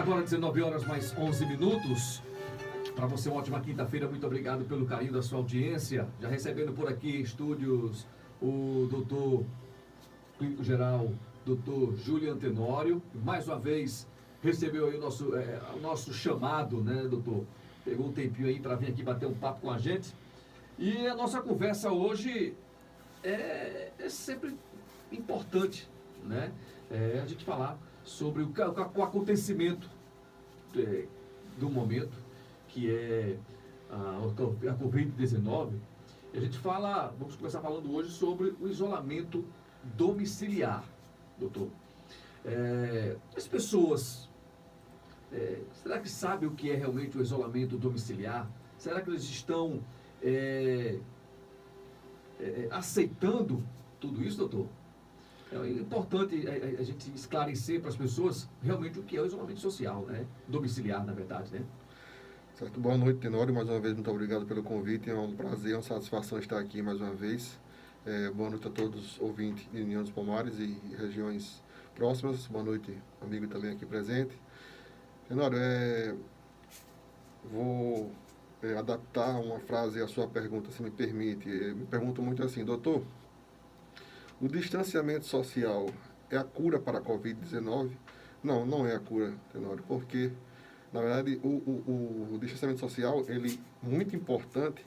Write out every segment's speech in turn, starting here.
Agora 19 horas mais 11 minutos. Para você, uma ótima quinta-feira. Muito obrigado pelo carinho da sua audiência. Já recebendo por aqui em estúdios o doutor clínico geral, doutor Julian Tenório. Mais uma vez, recebeu aí o nosso chamado, né, doutor? Pegou um tempinho aí para vir aqui bater um papo com a gente. E a nossa conversa hoje é sempre importante, né? A gente falar sobre o acontecimento do momento, que é a Covid-19. E a gente vamos começar falando hoje sobre o isolamento domiciliar, doutor. As pessoas, será que sabem o que é realmente o isolamento domiciliar? Será que eles estão aceitando tudo isso, doutor? É importante a gente esclarecer para as pessoas realmente o que é o isolamento social, né? Domiciliar, na verdade, né? Certo. Boa noite, Tenório. Mais uma vez, muito obrigado pelo convite. É um prazer, uma satisfação estar aqui mais uma vez. Boa noite a todos os ouvintes de União dos Palmares e regiões próximas. Boa noite, amigo também aqui presente. Tenório, vou adaptar uma frase à sua pergunta, se me permite. Me pergunto muito assim, doutor, o distanciamento social é a cura para a Covid-19? Não, não é a cura, Tenório, porque, na verdade, o distanciamento social ele é muito importante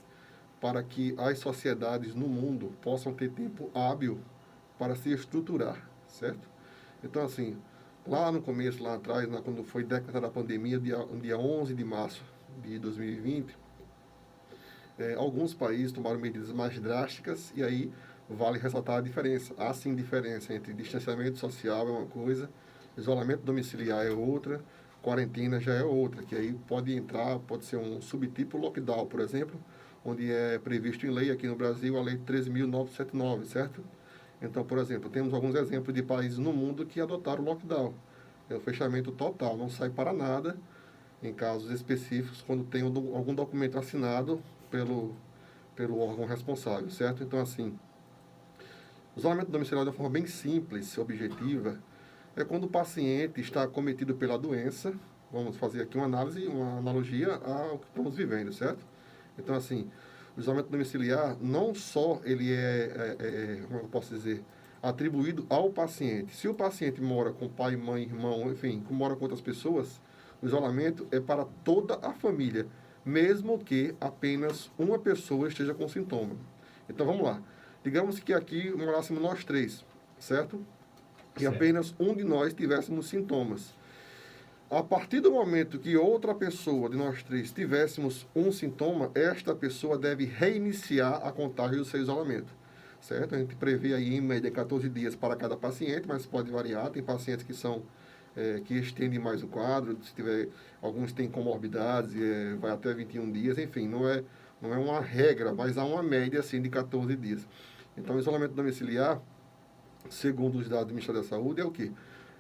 para que as sociedades no mundo possam ter tempo hábil para se estruturar, certo? Então, assim, lá no começo, lá atrás, quando foi decretada a pandemia, dia 11 de março de 2020, alguns países tomaram medidas mais drásticas e aí vale ressaltar a diferença. Há sim diferença entre distanciamento social é uma coisa, isolamento domiciliar é outra, quarentena já é outra, que aí pode ser um subtipo lockdown, por exemplo, onde é previsto em lei aqui no Brasil a lei 13.979, certo? Então, por exemplo, temos alguns exemplos de países no mundo que adotaram o lockdown. É o fechamento total, não sai para nada, em casos específicos, quando tem algum documento assinado pelo órgão responsável, certo? Então, assim, o isolamento domiciliar de uma forma bem simples, objetiva, é quando o paciente está acometido pela doença. Vamos fazer aqui uma analogia ao que estamos vivendo, certo? Então, assim, o isolamento domiciliar não só ele como eu posso dizer, atribuído ao paciente. Se o paciente mora com pai, mãe, irmão, enfim, mora com outras pessoas, o isolamento é para toda a família, mesmo que apenas uma pessoa esteja com sintoma. Então, vamos lá. Digamos que aqui morássemos nós três, certo? E apenas um de nós tivéssemos sintomas. A partir do momento que outra pessoa de nós três tivéssemos um sintoma, esta pessoa deve reiniciar a contagem do seu isolamento, certo? A gente prevê aí em média 14 dias para cada paciente, mas pode variar. Tem pacientes que estendem mais o quadro, alguns têm comorbidades, vai até 21 dias, enfim, não é uma regra, mas há uma média assim de 14 dias. Então, o isolamento domiciliar, segundo os dados do Ministério da Saúde, é o quê?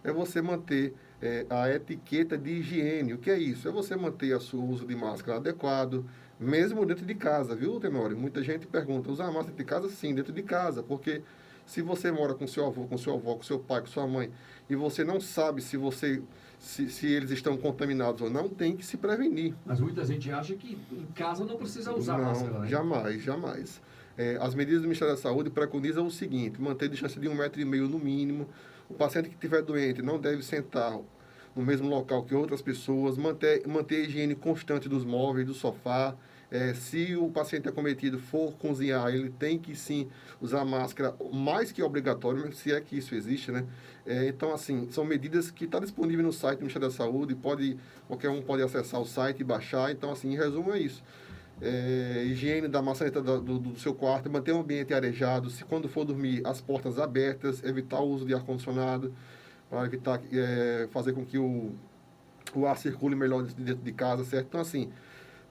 É você manter a etiqueta de higiene. O que é isso? É você manter o uso de máscara adequado, mesmo dentro de casa, viu, Tenório? Muita gente pergunta, usar máscara dentro de casa? Sim, dentro de casa, porque se você mora com seu avô, com seu avó, com seu pai, com sua mãe, e você não sabe se eles estão contaminados ou não, tem que se prevenir. Mas muita gente acha que em casa não precisa usar máscara, né? Jamais, jamais. As medidas do Ministério da Saúde preconizam o seguinte: manter distância de 1,5 m no mínimo. O paciente que estiver doente não deve sentar no mesmo local que outras pessoas, manter a higiene constante dos móveis, do sofá. Se o paciente acometido for cozinhar, ele tem que sim usar máscara, mais que obrigatório, se é que isso existe, né? Então, assim, são medidas que estão disponíveis no site do Ministério da Saúde, qualquer um pode acessar o site e baixar. Então, assim, em resumo é isso. Higiene da maçaneta do seu quarto, manter o ambiente arejado, se quando for dormir, as portas abertas, evitar o uso de ar-condicionado, para evitar fazer com que o ar circule melhor dentro de casa, certo? Então, assim,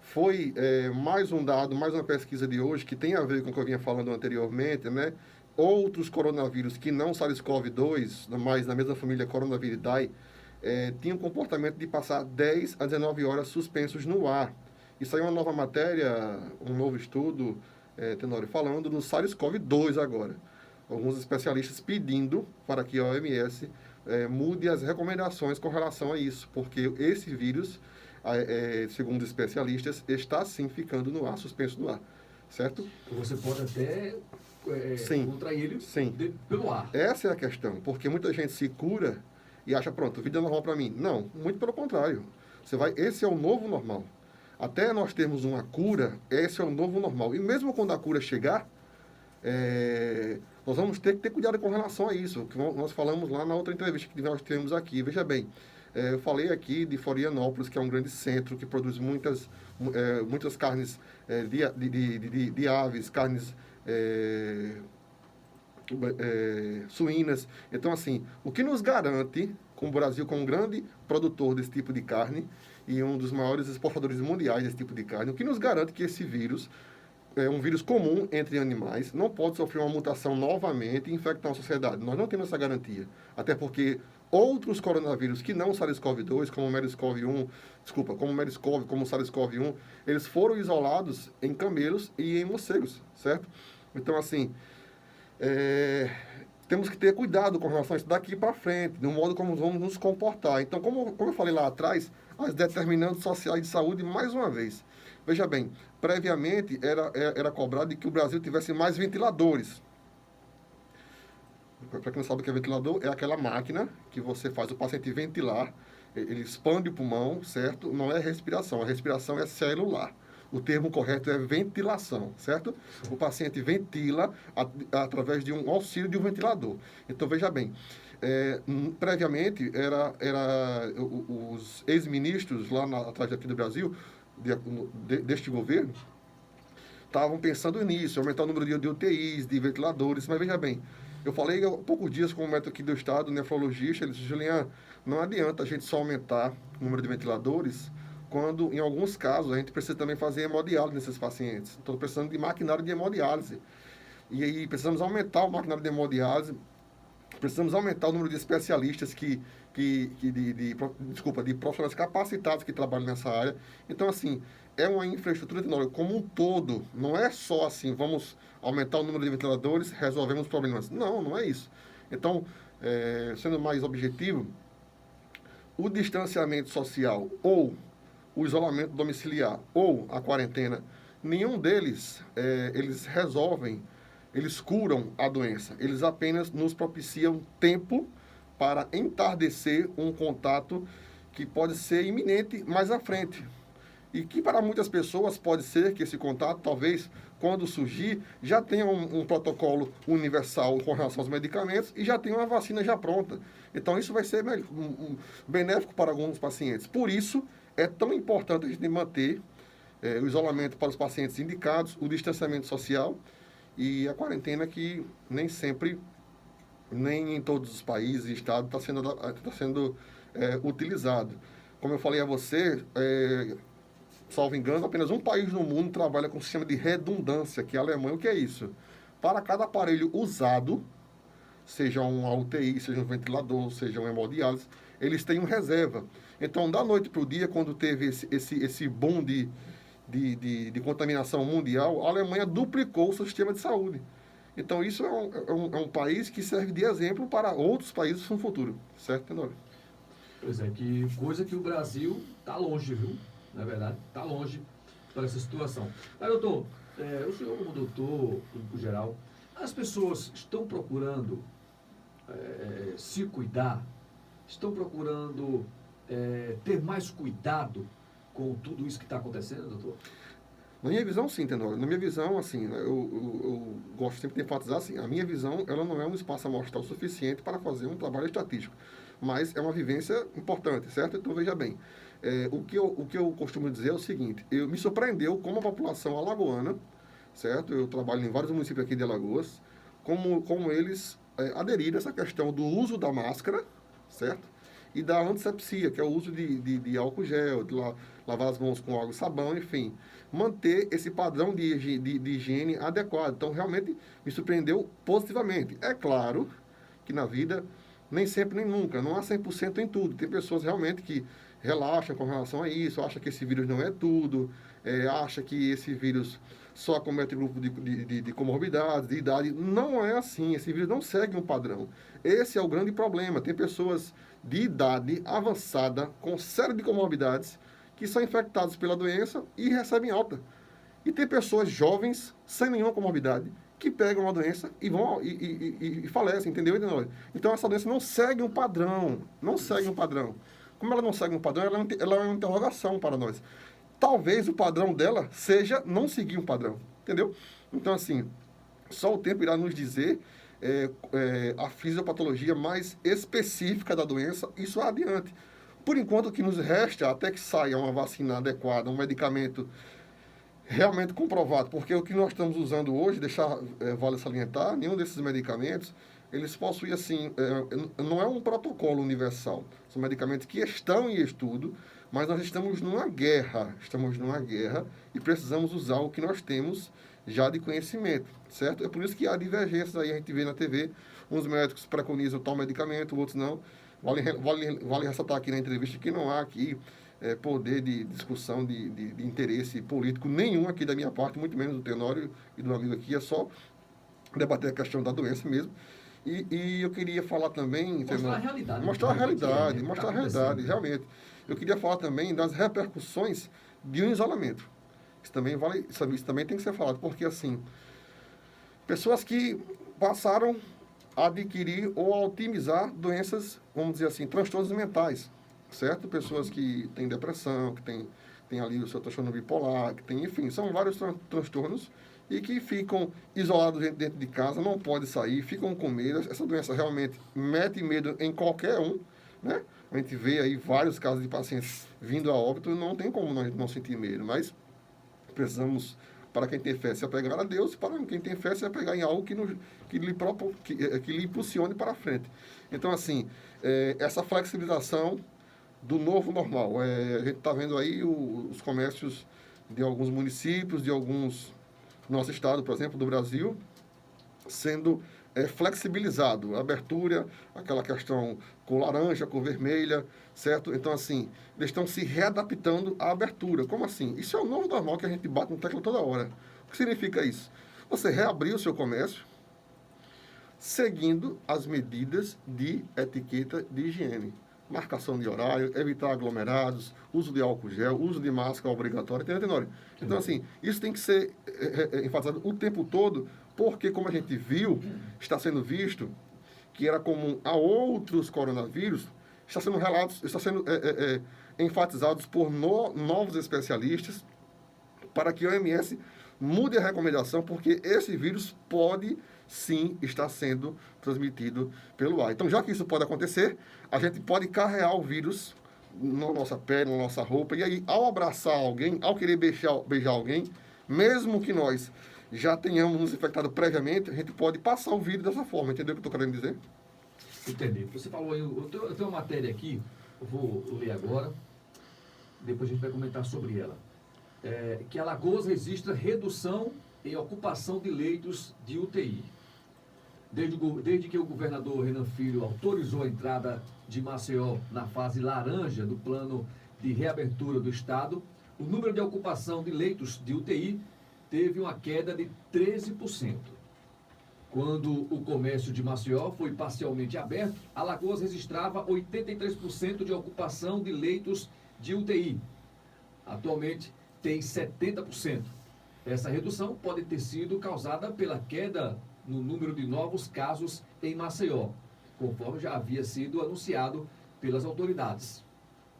foi mais um dado, mais uma pesquisa de hoje, que tem a ver com o que eu vinha falando anteriormente, né? Outros coronavírus que não SARS-CoV-2, mas na mesma família coronaviridae, tinham comportamento de passar 10 a 19 horas suspensos no ar. E saiu uma nova matéria, um novo estudo, Tenório, falando do SARS-CoV-2 agora. alguns especialistas pedindo para que a OMS mude as recomendações com relação a isso, porque esse vírus, segundo os especialistas, está sim ficando no ar, suspenso no ar, certo? Você pode até Sim, contrair ele sim. pelo ar. Essa é a questão, porque muita gente se cura e acha, pronto, vida é normal para mim. Não, muito pelo contrário. Esse é o novo normal. Até nós termos uma cura, esse é o novo normal. E mesmo quando a cura chegar, nós vamos ter que ter cuidado com relação a isso, que nós falamos lá na outra entrevista que nós temos aqui. Veja bem, eu falei aqui de Florianópolis, que é um grande centro que produz muitas carnes de aves, carnes suínas. Então, assim, o que nos garante, com o Brasil como um grande produtor desse tipo de carne e um dos maiores exportadores mundiais desse tipo de carne, o que nos garante que esse vírus é um vírus comum entre animais, não pode sofrer uma mutação novamente e infectar a sociedade. Nós não temos essa garantia. Até porque outros coronavírus que não o SARS-CoV-2, como o MERS-CoV-1, como o SARS-CoV-1, eles foram isolados em camelos e em morcegos, certo? Então, assim, temos que ter cuidado com relação a isso daqui para frente, no modo como vamos nos comportar. Então, como eu falei lá atrás, as determinantes sociais de saúde, mais uma vez. Veja bem, previamente era cobrado de que o Brasil tivesse mais ventiladores. Para quem não sabe o que é ventilador, é aquela máquina que você faz o paciente ventilar, ele expande o pulmão, certo? Não é respiração, a respiração é celular. O termo correto é ventilação, certo? O paciente ventila através de um auxílio de um ventilador. Então, veja bem, previamente, os ex-ministros lá atrás aqui do Brasil, deste governo, estavam pensando nisso, aumentar o número de UTIs, de ventiladores, mas veja bem, eu falei há poucos dias com o médico aqui do estado, nefrologista, ele disse, Julian, não adianta a gente só aumentar o número de ventiladores, quando, em alguns casos, a gente precisa também fazer hemodiálise nesses pacientes. Então, precisando de maquinário de hemodiálise. E aí, precisamos aumentar o maquinário de hemodiálise, precisamos aumentar o número de especialistas de profissionais capacitados que trabalham nessa área. Então, assim, é uma infraestrutura tecnológica como um todo. Não é só assim, vamos aumentar o número de ventiladores, resolvemos os problemas. Não, não é isso. Então, sendo mais objetivo, o distanciamento social ou o isolamento domiciliar ou a quarentena, nenhum deles, eles resolvem, eles curam a doença. Eles apenas nos propiciam tempo para entardecer um contato que pode ser iminente mais à frente. E que para muitas pessoas pode ser que esse contato, talvez, quando surgir, já tenha um protocolo universal com relação aos medicamentos e já tenha uma vacina já pronta. Então, isso vai ser benéfico para alguns pacientes. Por isso, é tão importante a gente manter o isolamento para os pacientes indicados, o distanciamento social e a quarentena que nem sempre, nem em todos os países e estados está sendo utilizado. Como eu falei a você, salvo engano, apenas um país no mundo trabalha com um sistema de redundância, que é a Alemanha. O que é isso? Para cada aparelho usado, seja um UTI, seja um ventilador, seja um hemodiálise, eles têm um reserva. Então, da noite para o dia, quando teve esse boom de contaminação mundial, a Alemanha duplicou o seu sistema de saúde. Então, isso é um país que serve de exemplo para outros países no futuro. Certo, Tenório? Pois é, que coisa que o Brasil está longe, viu? Na é verdade, está longe para essa situação. Mas, doutor, o senhor como doutor, clínico geral, as pessoas estão procurando se cuidar, estão procurando ter mais cuidado com tudo isso que está acontecendo, doutor? Na minha visão, sim, Tenório. Na minha visão, assim, eu gosto sempre de enfatizar assim, a minha visão, ela não é um espaço amostral suficiente para fazer um trabalho estatístico, mas é uma vivência importante, certo? Então, veja bem, o que eu costumo dizer é o seguinte, me surpreendeu como a população alagoana, certo? Eu trabalho em vários municípios aqui de Alagoas, como eles aderiram a essa questão do uso da máscara, certo? E da antisepsia, que é o uso de álcool gel, de lavar as mãos com água e sabão, enfim. Manter esse padrão de higiene adequado. Então, realmente, me surpreendeu positivamente. É claro que na vida, nem sempre nem nunca, não há 100% em tudo. Tem pessoas realmente que relaxam com relação a isso, acham que esse vírus não é tudo, acha que esse vírus só acomete grupo de comorbidades, de idade. Não é assim, esse vírus não segue um padrão. Esse é o grande problema. Tem pessoas de idade avançada, com série de comorbidades, que são infectadas pela doença e recebem alta. E tem pessoas jovens, sem nenhuma comorbidade, que pegam a doença e vão e falecem, entendeu? Então essa doença não segue um padrão, não segue um padrão. Como ela não segue um padrão, ela é uma interrogação para nós. Talvez o padrão dela seja não seguir um padrão, entendeu? Então, assim, só o tempo irá nos dizer a fisiopatologia mais específica da doença, isso adiante. Por enquanto, o que nos resta, até que saia uma vacina adequada, um medicamento realmente comprovado, porque o que nós estamos usando hoje, vale salientar, nenhum desses medicamentos, eles possuem, assim, não é um protocolo universal. São medicamentos que estão em estudo, mas nós estamos numa guerra e precisamos usar o que nós temos já de conhecimento, certo? É por isso que há divergências aí, a gente vê na TV, uns médicos preconizam tal medicamento, outros não. Vale ressaltar aqui na entrevista que não há aqui poder de discussão de interesse político nenhum aqui da minha parte, muito menos do Tenório e do amigo aqui, é só debater a questão da doença mesmo. E eu queria falar também... Mostrar a realidade. Mostrar a realidade, realmente. Eu queria falar também das repercussões de um isolamento. Isso também tem que ser falado, porque, assim, pessoas que passaram a adquirir ou a otimizar doenças, vamos dizer assim, transtornos mentais, certo? Pessoas que têm depressão, que têm ali o seu transtorno bipolar, que tem, enfim, são vários transtornos e que ficam isolados dentro de casa, não podem sair, ficam com medo. Essa doença realmente mete medo em qualquer um, né? A gente vê aí vários casos de pacientes vindo a óbito, não tem como nós não sentir medo, mas precisamos, para quem tem fé, se apegar a Deus, para quem tem fé, se apegar em algo que lhe impulsione para a frente. Então, assim, essa flexibilização do novo normal. A gente está vendo aí os comércios de alguns municípios, de alguns, nosso estado, por exemplo, do Brasil, sendo flexibilizado. A abertura, aquela questão com laranja, com vermelha, certo? Então, assim, eles estão se readaptando à abertura. Como assim? Isso é o novo normal que a gente bate no tecla toda hora. O que significa isso? Você reabrir o seu comércio seguindo as medidas de etiqueta de higiene. Marcação de horário, evitar aglomerados, uso de álcool gel, uso de máscara obrigatória, entendeu, Tenório? Então, assim, isso tem que ser enfatizado o tempo todo, porque, como a gente viu, está sendo visto que era comum a outros coronavírus, está sendo enfatizados por novos especialistas para que a OMS mude a recomendação, porque esse vírus pode sim estar sendo transmitido pelo ar. Então, já que isso pode acontecer, a gente pode carregar o vírus na nossa pele, na nossa roupa, e aí, ao abraçar alguém, ao querer beijar alguém, mesmo que nós já tenhamos nos infectado previamente, a gente pode passar o vírus dessa forma. Entendeu o que eu estou querendo dizer? Entendi. Você falou aí, eu tenho uma matéria aqui, eu vou ler agora, depois a gente vai comentar sobre ela. Que Alagoas registra redução em ocupação de leitos de UTI. Desde que o governador Renan Filho autorizou a entrada de Maceió na fase laranja do plano de reabertura do estado, o número de ocupação de leitos de UTI teve uma queda de 13%. Quando o comércio de Maceió foi parcialmente aberto, Alagoas registrava 83% de ocupação de leitos de UTI. Atualmente tem 70%. Essa redução pode ter sido causada pela queda no número de novos casos em Maceió, conforme já havia sido anunciado pelas autoridades.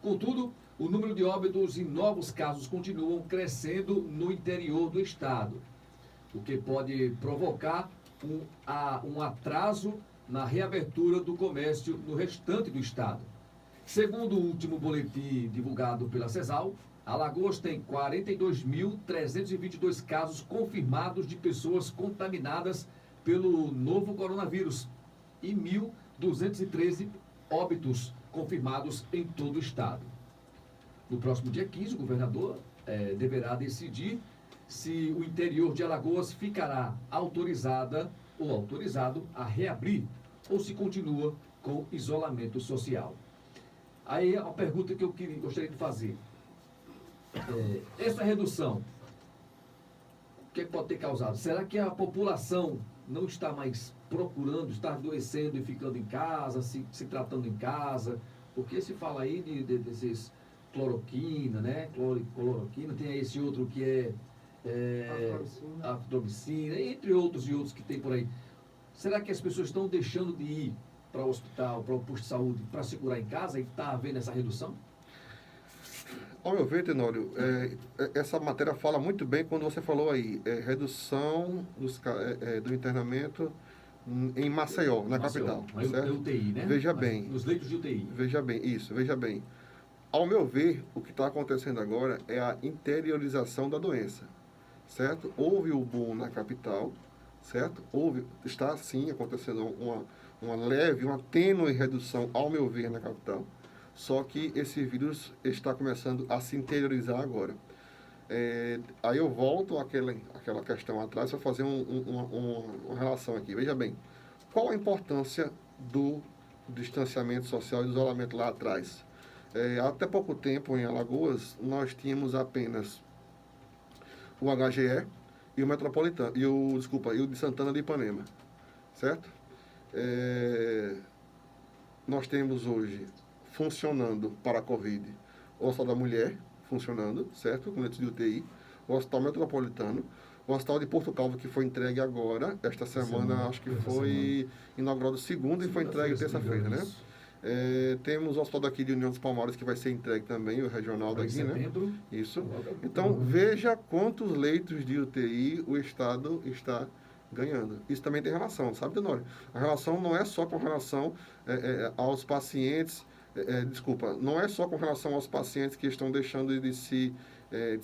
Contudo, o número de óbitos e novos casos continuam crescendo no interior do estado, o que pode provocar um atraso na reabertura do comércio no restante do estado. Segundo o último boletim divulgado pela CESAL, Alagoas tem 42.322 casos confirmados de pessoas contaminadas pelo novo coronavírus e 1.213 óbitos confirmados em todo o estado. No próximo dia 15, o governador deverá decidir se o interior de Alagoas ficará autorizado a reabrir ou se continua com isolamento social. Aí a pergunta que eu gostaria de fazer. Essa redução, o que é que pode ter causado? Será que a população não está mais procurando, está adoecendo e ficando em casa, se tratando em casa? Porque se fala aí desses cloroquina, né? Cloroquina, tem aí esse outro que atromicina, entre outros e outros que tem por aí. Será que as pessoas estão deixando de ir para o hospital, para o posto de saúde, para se curar em casa e está havendo essa redução? Ao meu ver, Tenório, essa matéria fala muito bem quando você falou aí, redução do internamento em Maceió, na capital. Certo? UTI, né? Veja bem. Nos leitos de UTI. Veja bem. Ao meu ver, o que está acontecendo agora é a interiorização da doença, certo? Houve o boom na capital, certo? Está sim acontecendo uma leve, uma tênue redução, ao meu ver, na capital. Só que esse vírus está começando a se interiorizar agora. Aí eu volto àquela questão atrás para fazer uma relação aqui. Veja bem, qual a importância do distanciamento social e do isolamento lá atrás? Até pouco tempo, em Alagoas, nós tínhamos apenas o HGE e o Metropolitano, e o de Santana de Ipanema, certo? Nós temos hoje funcionando para a Covid o Hospital da Mulher, funcionando, certo? Com leitos de UTI, o Hospital Metropolitano, o Hospital de Porto Calvo, que foi entregue agora, esta semana, acho que foi inaugurado segunda e foi entregue terça-feira, né? Temos o hospital daqui de União dos Palmares, que vai ser entregue também, o regional daqui, né? Isso. Então, veja quantos leitos de UTI o Estado está ganhando. Isso também tem relação, sabe, Tenório? A relação não é só com relação aos pacientes, não é só com relação aos pacientes que estão deixando de se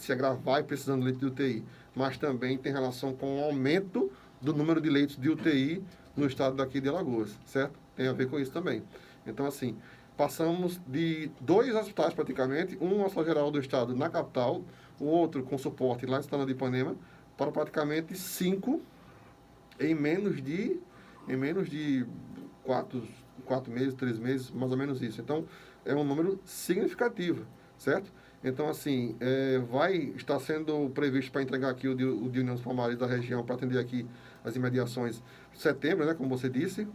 agravar e precisando de leito de UTI, mas também tem relação com o aumento do número de leitos de UTI no estado daqui de Alagoas, certo? Tem a ver com isso também. Então, assim, passamos de 2 hospitais praticamente, um Hospital Geral do Estado na capital, o outro com suporte lá em Santana de Ipanema, para praticamente 5 em menos de 4 meses, 3 meses, mais ou menos isso. Então, é um número significativo, certo? Então, assim, vai estar sendo previsto para entregar aqui o de União dos Palmares da região, para atender aqui as imediações de setembro, né, como você disse.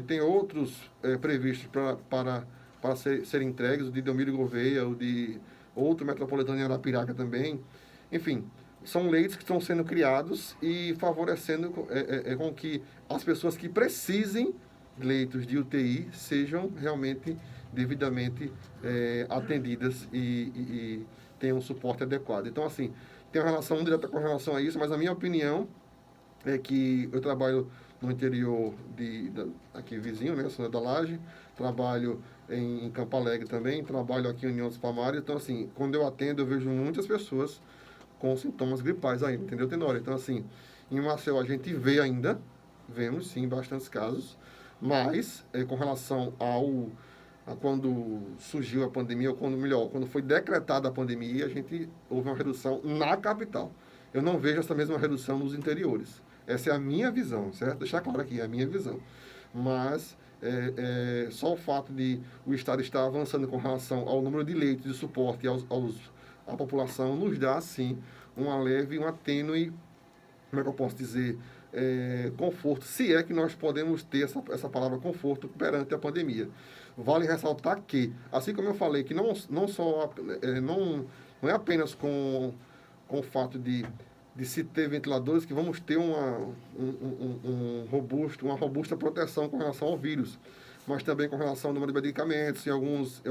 Tem outros previstos para serem entregues, o de Delmiro Gouveia, o de outro metropolitano em Arapiraca também. Enfim, são leitos que estão sendo criados e favorecendo com que as pessoas que precisem de leitos de UTI sejam realmente devidamente atendidas e tenham um suporte adequado. Então, assim, tem uma relação direta com relação a isso, mas a minha opinião é que eu trabalho no interior aqui vizinho, né, São José da Laje, trabalho em Campo Alegre também, trabalho aqui em União dos Palmares. Então, assim, quando eu atendo, eu vejo muitas pessoas com sintomas gripais ainda, entendeu, Tenório? Então, assim, em Maceió a gente vemos sim bastantes casos, mas com relação a quando surgiu a pandemia, ou quando foi decretada a pandemia, a gente houve uma redução na capital. Eu não vejo essa mesma redução nos interiores. Essa é a minha visão, certo? Deixar claro aqui, é a minha visão. Mas só o fato de o Estado estar avançando com relação ao número de leitos de suporte à população nos dá, sim, uma leve, uma tênue, como é que eu posso dizer, conforto, se é que nós podemos ter essa palavra conforto perante a pandemia. Vale ressaltar que, assim como eu falei, que não é apenas com o fato de se ter ventiladores que vamos ter uma robusta proteção com relação ao vírus, mas também com relação ao número de medicamentos. Em alguns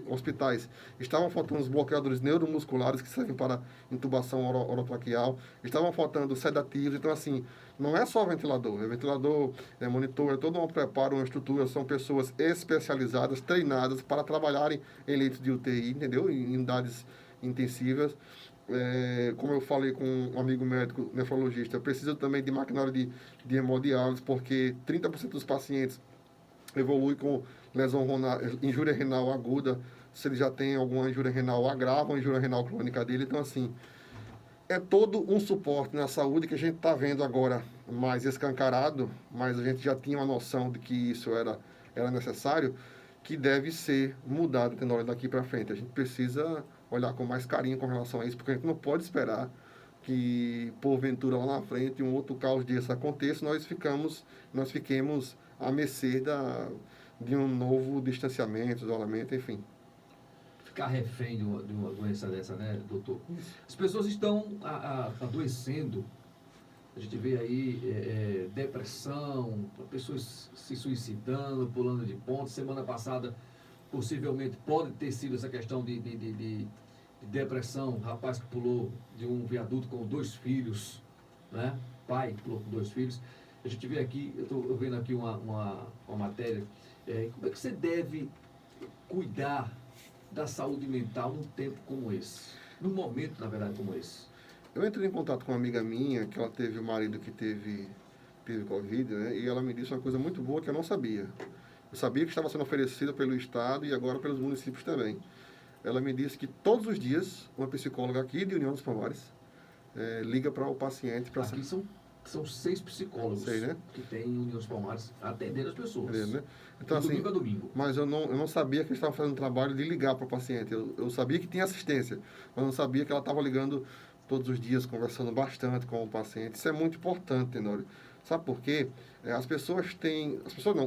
hospitais estavam faltando os bloqueadores neuromusculares que servem para intubação orotraqueal, estavam faltando sedativos. Então, assim, não é só ventilador, monitor, é todo um preparo, uma estrutura, são pessoas especializadas, treinadas para trabalharem em leitos de UTI, entendeu? Em unidades intensivas. Como eu falei com um amigo médico nefrologista, precisa também de maquinário de hemodiálise, porque 30% dos pacientes evolui com injúria renal aguda. Se ele já tem alguma injúria renal, agrava a injúria renal crônica dele. Então, assim, é todo um suporte na saúde que a gente está vendo agora mais escancarado, mas a gente já tinha uma noção de que isso era necessário. que deve ser mudada Tenório, daqui para frente. A gente precisa olhar com mais carinho com relação a isso, porque a gente não pode esperar que, porventura, lá na frente, um outro caos desse aconteça, nós fiquemos à mercê de um novo distanciamento, isolamento, enfim. Ficar refém de uma doença dessa, né, doutor? As pessoas estão adoecendo. A gente vê aí depressão, pessoas se suicidando, pulando de ponte. Semana passada, possivelmente, pode ter sido essa questão de depressão. Um rapaz que pulou de um viaduto com 2 filhos, né? Pai pulou com 2 filhos. A gente vê aqui, eu estou vendo aqui uma matéria. Como é que você deve cuidar da saúde mental num tempo como esse? Num momento, na verdade, como esse? Eu entrei em contato com uma amiga minha, que ela teve o marido que teve Covid, né? E ela me disse uma coisa muito boa que eu não sabia. Eu sabia que estava sendo oferecida pelo Estado e agora pelos municípios também. Ela me disse que todos os dias, uma psicóloga aqui de União dos Palmares liga para o paciente para Aqui são 6 psicólogos, né? que tem em União dos Palmares atendendo as pessoas. Né? Então, de assim, domingo a domingo. mas eu não sabia que eles estavam fazendo trabalho de ligar para o paciente. Eu sabia que tinha assistência, mas não sabia que ela estava ligando todos os dias, conversando bastante com o paciente. Isso é muito importante, Tenório. Sabe por quê?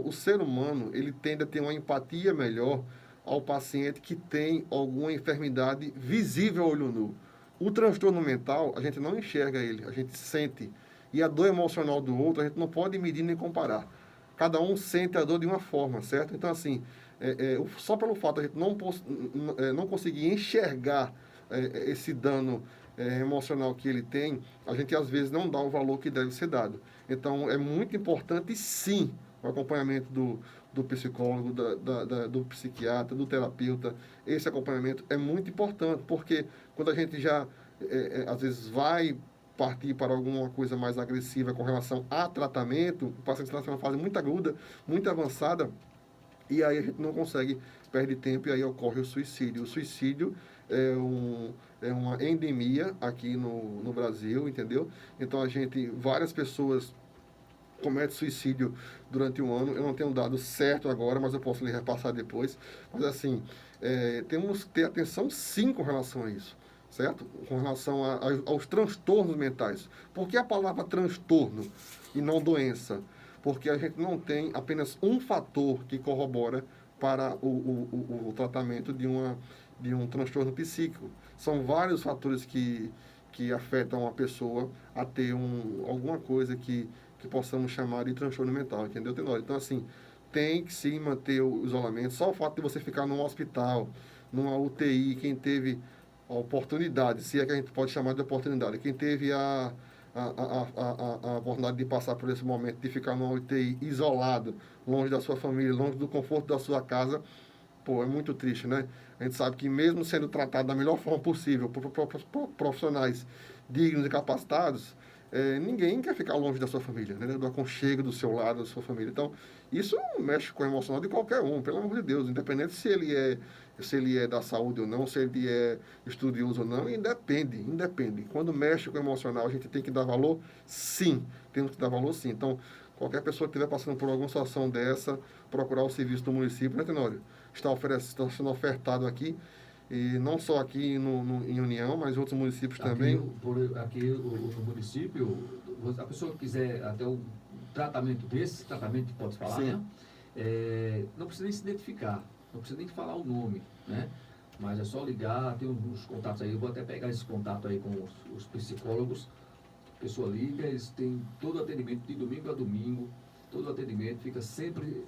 O ser humano, ele tende a ter uma empatia melhor ao paciente que tem alguma enfermidade visível a olho nu. O transtorno mental, a gente não enxerga ele, a gente sente. E a dor emocional do outro, a gente não pode medir nem comparar. Cada um sente a dor de uma forma, certo? Então, assim, só pelo fato de a gente não conseguir enxergar esse dano emocional que ele tem, a gente às vezes não dá o valor que deve ser dado. Então, é muito importante, sim, o acompanhamento do psicólogo, do psiquiatra, do terapeuta. Esse acompanhamento é muito importante, porque quando a gente já, às vezes, vai partir para alguma coisa mais agressiva com relação a tratamento, o paciente está numa fase muito aguda, muito avançada, e aí a gente não consegue, perde tempo e aí ocorre o suicídio. O suicídio é uma endemia aqui no Brasil, entendeu? Então várias pessoas cometem suicídio durante um ano. Eu não tenho um dado certo agora, mas eu posso lhe repassar depois. Mas assim, temos que ter atenção sim com relação a isso, certo? Com relação aos transtornos mentais. Por que a palavra transtorno e não doença? Porque a gente não tem apenas um fator que corrobora para o tratamento de um transtorno psíquico. São vários fatores que afetam a pessoa a ter alguma coisa que possamos chamar de transtorno mental, entendeu, Tenório? Então, assim, tem que sim manter o isolamento. Só o fato de você ficar num hospital, numa UTI, quem teve a oportunidade, se é que a gente pode chamar de oportunidade, quem teve a oportunidade de passar por esse momento, de ficar numa UTI isolado, longe da sua família, longe do conforto da sua casa, pô, é muito triste, né? A gente sabe que mesmo sendo tratado da melhor forma possível por profissionais dignos e capacitados, ninguém quer ficar longe da sua família, né? Do aconchego do seu lado, da sua família. Então, isso mexe com o emocional de qualquer um, pelo amor de Deus, independente se ele é da saúde ou não, se ele é estudioso ou não, independe. Quando mexe com o emocional, a gente tem que dar valor? Sim, temos que dar valor sim. Então, qualquer pessoa que estiver passando por alguma situação dessa, procurar o serviço do município, né, Tenório? Está sendo ofertado aqui, e não só aqui em União, mas em outros municípios também. Aqui no município, a pessoa que quiser até um tratamento que pode falar, Sim. né? Não precisa nem se identificar, não precisa nem falar o nome, né? Mas é só ligar, tem uns contatos aí, eu vou até pegar esse contato aí com os psicólogos. A pessoa liga, eles têm todo o atendimento de domingo a domingo, todo o atendimento fica sempre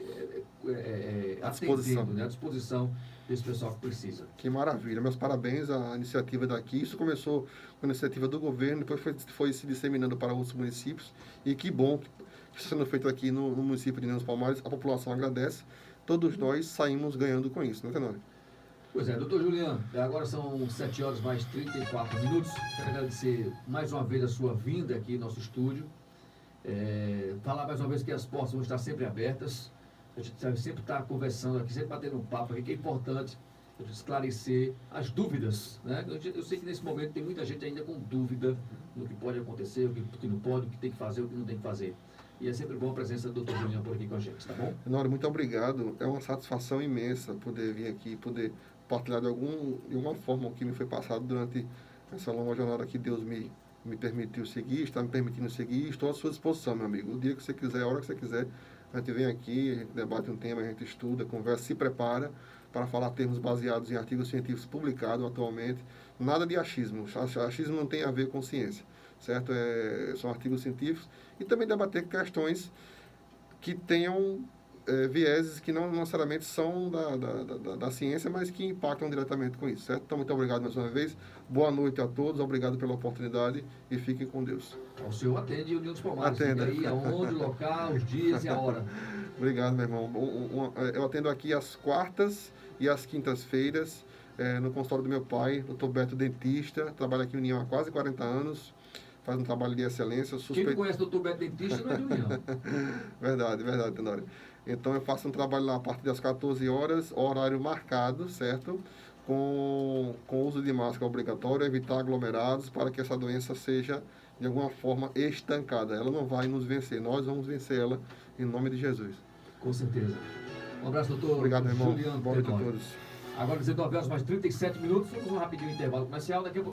atendendo, né, à disposição desse pessoal que precisa. Que maravilha, meus parabéns à iniciativa daqui. Isso começou com a iniciativa do governo, depois foi se disseminando para outros municípios, e que bom que está sendo feito aqui no município de União dos Palmares. A população agradece, todos nós saímos ganhando com isso, né, Tenório? Pois é, doutor Juliano, agora são 7 horas mais 34 minutos. Quero agradecer mais uma vez a sua vinda aqui no nosso estúdio. Falar mais uma vez que as portas vão estar sempre abertas. A gente deve sempre estar conversando aqui, sempre batendo um papo aqui, que é importante a gente esclarecer as dúvidas, né? Eu sei que nesse momento tem muita gente ainda com dúvida no que pode acontecer, o que não pode, o que tem que fazer, o que não tem que fazer. E é sempre bom a presença do Dr. Juliano por aqui com a gente, tá bom? Nora, muito obrigado. É uma satisfação imensa poder vir aqui, poder partilhar de alguma forma o que me foi passado durante essa longa jornada que Deus me permitiu seguir, está me permitindo seguir. Estou à sua disposição, meu amigo. O dia que você quiser, a hora que você quiser, a gente vem aqui, a gente debate um tema, a gente estuda, conversa, se prepara para falar termos baseados em artigos científicos publicados atualmente. Nada de achismo. Achismo não tem a ver com ciência, certo? São artigos científicos. E também debater questões que tenham vieses que não necessariamente são da ciência, mas que impactam diretamente com isso, certo? Então, muito obrigado mais uma vez. Boa noite a todos, obrigado pela oportunidade e fiquem com Deus. O senhor atende União dos Palmares. Atenda. Aí aonde, o local, os dias e a hora. Obrigado, meu irmão. Eu atendo aqui às quartas e às quintas-feiras, no consultório do meu pai, Dr. Beto Dentista, trabalha aqui em União há quase 40 anos, faz um trabalho de excelência. Quem não conhece o Dr. Beto Dentista não é de União. Verdade, Tenório. Então eu faço um trabalho lá a partir das 14 horas, horário marcado, certo? Com uso de máscara obrigatório, evitar aglomerados para que essa doença seja, de alguma forma, estancada. Ela não vai nos vencer, nós vamos vencer ela em nome de Jesus. Com certeza. Um abraço, doutor. Obrigado, meu irmão. Juliano Boa noite a Tenório. todos. Agora, 19 horas mais 37 minutos, temos um rapidinho intervalo comercial. Daqui a pouco